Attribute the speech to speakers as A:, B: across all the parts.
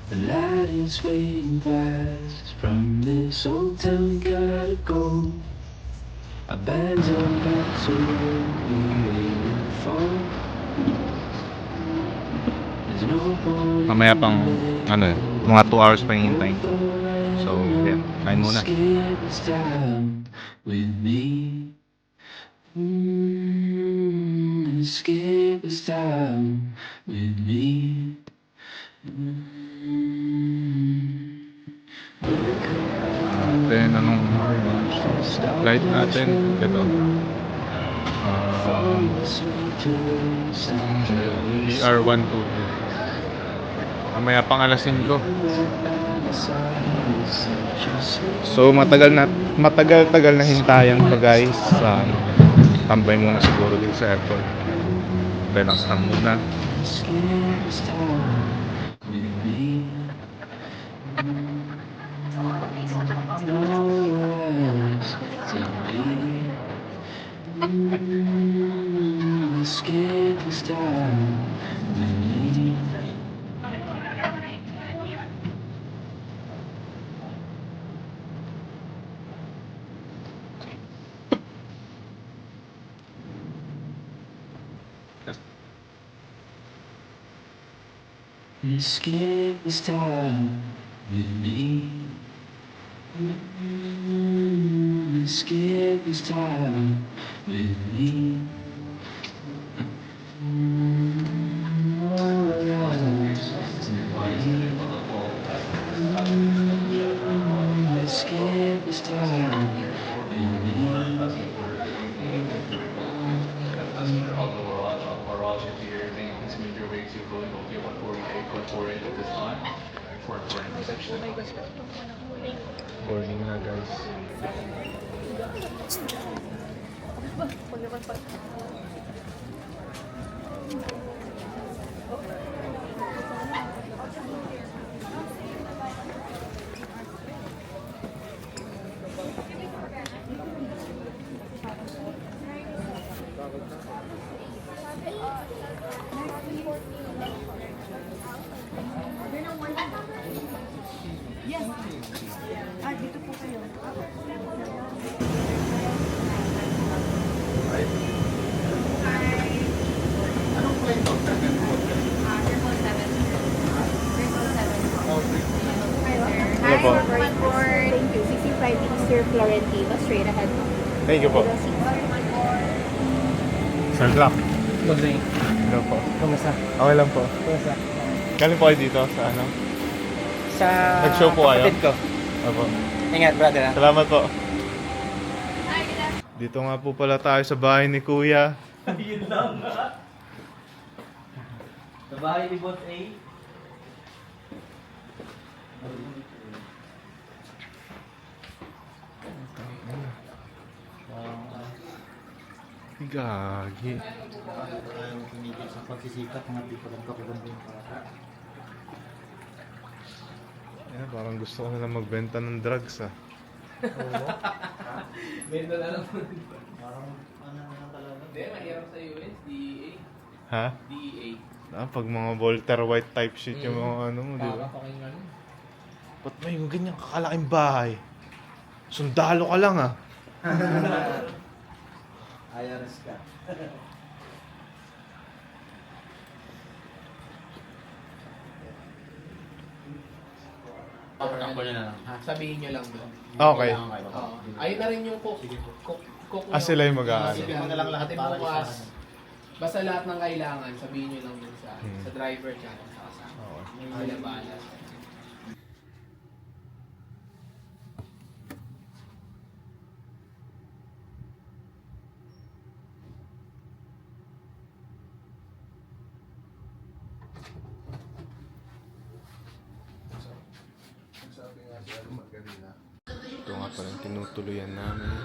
A: The light is fading fast. From this hotel we gotta go. Our bags are packed, so what we waiting for? There's no point.
B: Mamaya pang mga 2 hours pa hinihintay. So, yeah, kain muna.
A: Escape this time with me. Escape this time with me.
B: Then, anong flight natin? Ito. ER12. Mamaya pang alasin ko. So, matagal na hintayan to guys. Tambay muna siguro dito sa airport. Relax lang muna.
A: Escape this time with me. Escape this time with me. Escape this time with me. Escape this time with me.
B: Boarding na guys.
C: Yes. Dito po kayo.
B: Anong plane to?
C: Hi,
B: po.
C: report. Thank you. 65 Easter Florentino, straight ahead.
B: Thank you po. Sir Glock. Hello po.
D: Kumusta?
B: Okay lang po.
D: Kumusta?
B: Galing po kayo dito sa ano?
D: Sa
B: Nag-show po kayo?
D: kapatid ko.
B: Opo.
D: Ingat, brother. Ha?
B: Salamat po. Dito nga po pala tayo sa bahay ni Kuya.
D: Yun lang nga. Sa bahay ni Boss A.
B: Gagi.
D: Ayaw tumigil sa pagsisikap ng ating pagkakaroon din para.
B: Parang gusto ko na lang magbenta ng drugs ah.
E: Benta na lang.
D: Parang ano na talaga.
E: Hindi, mahirap sa US, DEA.
B: Ha?
E: DEA.
B: Pag mga Walter White type shit yung mga ano mo, di ba?
E: Para paking ano.
B: Ba't may ganyan kakalaking bahay? Sundalo ka lang ah.
D: IRS ka.
E: Ako na lang. Sabihin nyo lang doon.
B: Okay.
E: Ayun na rin yung cook.
B: Sila yung mag-aano.
D: Sabihin mo na lang lahat para
E: bukas.
D: isa.
E: Basta lahat ng kailangan, sabihin nyo lang dun sa driver tsaka sa kasama.
B: Okay.
E: Yung sila bahala.
B: Ito nga pala yung tinutuluyan namin.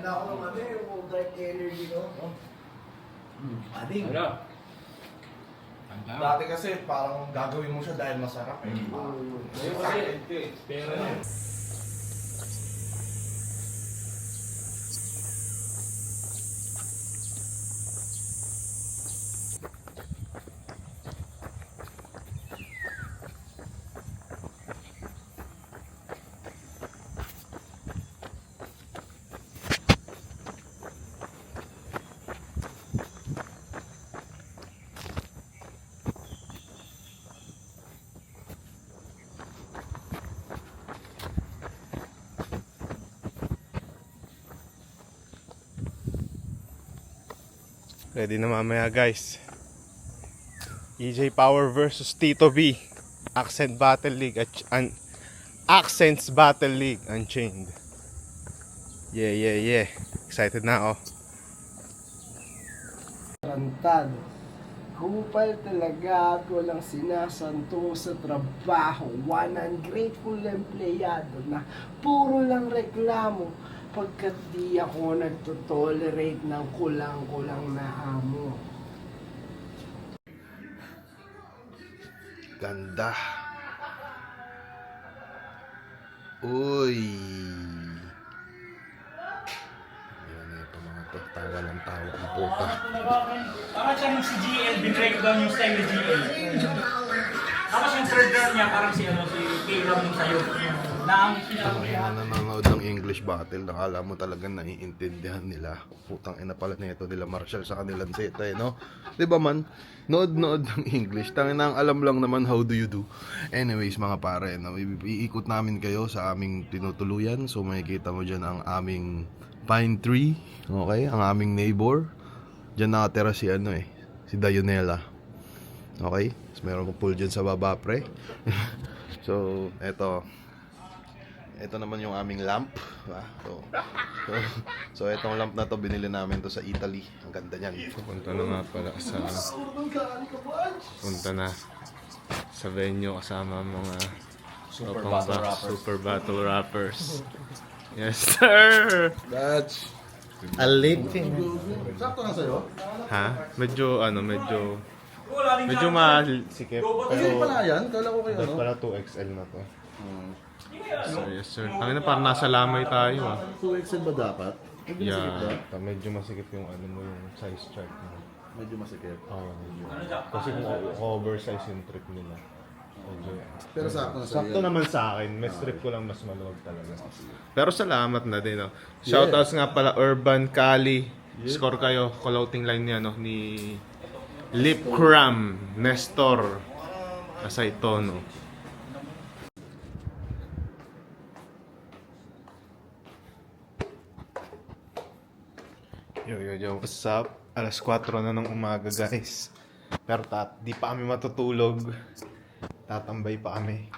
F: Ganda ako ng ano yung dark energy ko. Ading. Dati kasi parang gagawin mo siya dahil masarap eh.
B: Ready na mamaya guys. EJ Power versus Tito B. Accent Battle League at Accents Battle League Unchained. Yeah. Excited na ako.
G: Tarantado. Kupal talaga at walang sinasantong sa trabaho. One ungrateful empleyado na puro lang reklamo pagkat di ako nagtotolerate ng kulang-kulang na amo.
B: Ganda. Uy. Ayan na ito mga to. Tawa ng tawa ang puta.
H: Parang siya si GL, binrake down yung style ni GL. Tapos yung third round niya, parang si K-Ram nung sayo. Na ang
B: Ayan na nanonood ng English battle. Nakala mo talaga naiintindihan nila. Putang ina pala nito nila Marshall sa kanilang seta eh, no? Diba man? Nood-nood ng English. Tangin na ang alam lang naman how do you do. Anyways mga pare, no? Iikot namin kayo sa aming tinutuluyan. So makikita mo dyan ang aming pine tree. Okay? Ang aming neighbor. Dyan nakatira si si Dayonela. Okay? So meron ko pool dyan sa baba pre. So ito naman yung aming lamp. So itong lamp na to binili namin to sa Italy. Ang ganda niyan. Punta na nga pala sa venue kasama mga super battle rappers. Yes sir.
F: That's alipin. Sakto lang sa'yo?
B: Ha? Medyo masikip.
F: Kasi pala yan, kala ko kayo
B: Dapat pala 2XL na to. So yes sir. Ang parang nasa lamay tayo ah.
F: 2XL ba dapat?
B: Yeah, medyo masikip yung yung size chart mo.
F: Medyo masikip.
B: Oo, medyo. Kasi kung oversize yung trip nila. Medyo.
F: Pero sakto na sa'yo
B: Sakto
F: yan.
B: naman sa akin. May strip ko lang mas maluwag talaga. Pero salamat na din. No? Shoutouts nga pala Urban Cali. Score kayo. Clothing line niya no? Ni Lip Cram Nestor Asaytono. Yo, what's up? Alas 4 na ng umaga guys. Pero di pa kami matutulog. Tatambay pa kami.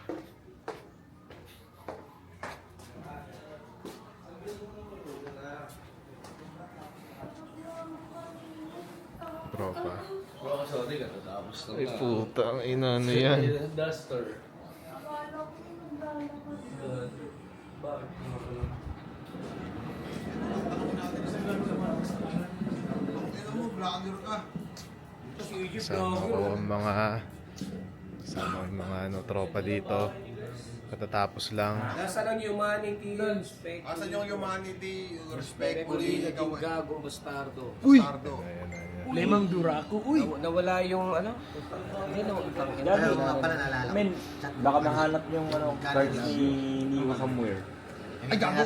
B: Tropa. Ay puta, ang ina ano yan.
E: Duster.
B: Kasama ko ang mga tropa dito. Katatapos lang.
G: Nasaan ang humanity, respect?
F: Asan yung humanity, respectfully, ikaw
G: Gago, bastardo.
B: Ayan.
G: Lemang Duraco, uy!
C: Nawala yung ano? Hindi na
H: Men, baka mahanap yung cards ni Nico somewhere.
F: Ay, gago!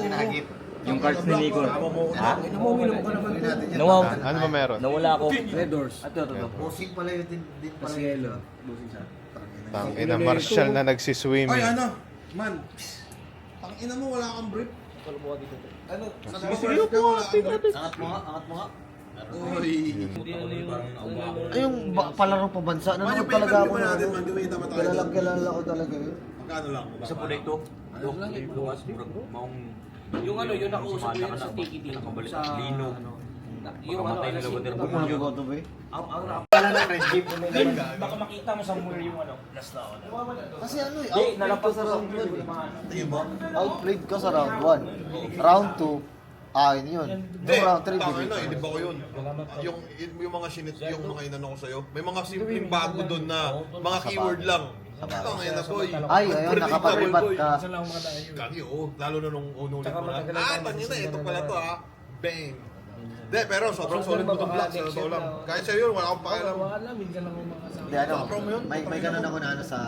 H: Yung cards ni Nico. Ha?
C: Uminom ka naman to.
B: Ano ba meron?
H: Nawala ako.
C: Red Doors.
F: Bossing pala yun din pala yun.
B: Tang ina Marshall na nagsiswimming.
F: Ay, ano? Man, tangina mo, wala kang brief. Ano? Sige po, angat mo nga. Uy.
I: Ay, yung palaro pa bansa, nanonood talaga ako na ano. Kilala ko talaga yun.
F: Magkano lang?
H: Isa po na ito.
C: Yung ano, yung nakausap ko yun sa Tiki dito. Sa
H: Lino.
C: Yung ano,
I: Huwag mo na bukoto ba eh?
H: Baka makita mo somewhere yung last na ako.
I: Kasi ano eh,
H: Nalapas
I: outplayed ka sa round 1.
H: Tingin mo?
I: Outplayed ka sa round 1. Round 2, Yun yun. Yung round 3,
B: Tangin na, hindi ba ko yun? Yung mga yung mga inano ko sa'yo, may mga simpleng bago doon na mga keyword lang. Tangin na, boy.
I: Ayun, nakapag-rebat ka.
B: Kagi, lalo na nung unulit mo na. Tangin na, ito pala to ha. Bang. Hindi, pero sobrang solid mo itong black, sa totoo lang. Kahit sa'yo yun, wala akong pakialam.
G: minsan lang yung makasama.
I: Hindi, may ganun ako na sa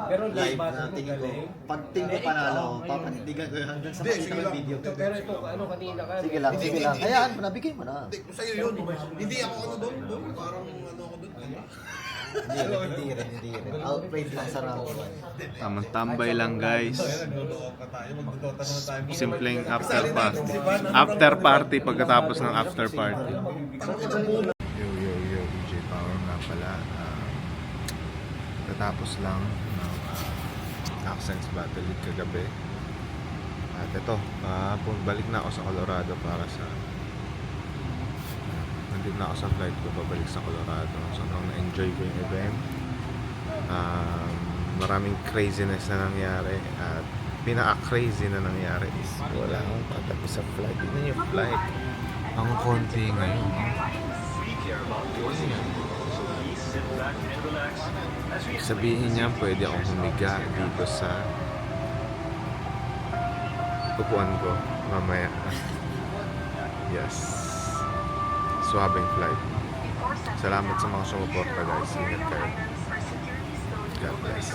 I: live na tingin ko. Pag tingin ko panalo, papanindigan ko yun hanggang sa makita ko yung video.
G: Pero ito, kanina ka.
I: Sige lang. Hayaan mo na, bigay mo na.
B: Hindi, kung sa'yo yun. Hindi ako doon. Parang ano ako doon.
I: Hindi rin. Outplayed lang sa round 1.
B: Tamang tambay lang, guys. Simpleng after party pagkatapos ng after party. Yo, DJ Power nga pala. Tatapos lang ng Accents Battle League kagabi. At ito, balik na ako sa Colorado para sa nandito na ako sa flight ko pabalik sa Colorado. Sobrang na-enjoy ko yung event. Maraming craziness na nangyari at pinaka-crazy na nangyari is wala akong patapos sa flight. Yun yung flight. Ang konti ngayon. Sabihin niya pwede akong humiga dito sa upuan ko mamaya. Yes. Swabing flight. Salamat sa mga sumuporta, guys. Ingat kayo. God bless.